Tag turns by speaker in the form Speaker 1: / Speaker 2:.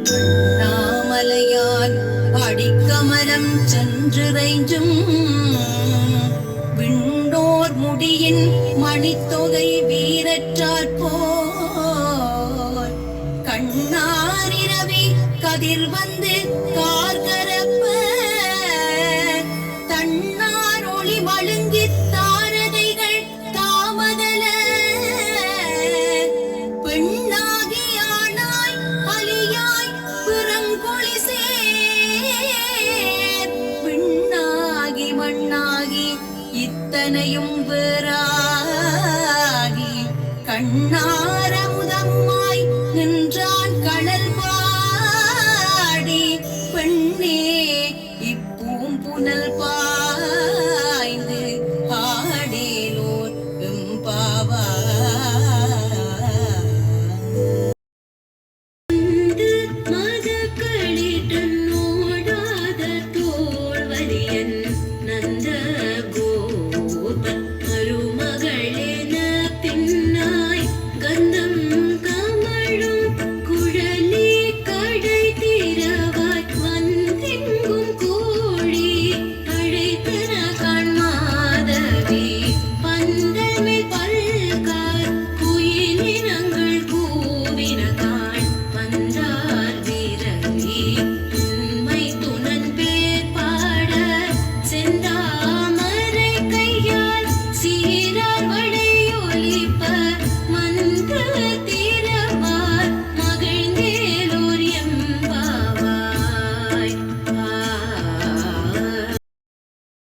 Speaker 1: அண்ணாமலையார் அடிக்கமலம் சென்றிறைஞ்சும் விண்ணோர் முடியின் மணித்தொகை வீரற்றாற் போல் கண்ணாரிரவி கதிர் வந்து கார்கரப்ப தன்னார் ஒளி மழுங்கித் தாரகைகள் தாமதல பெண்ணாகி ஆனாய் அலியாய் பிறங்கொழி சேர் விண்ணாகி மண்ணாகி இத்தனையும்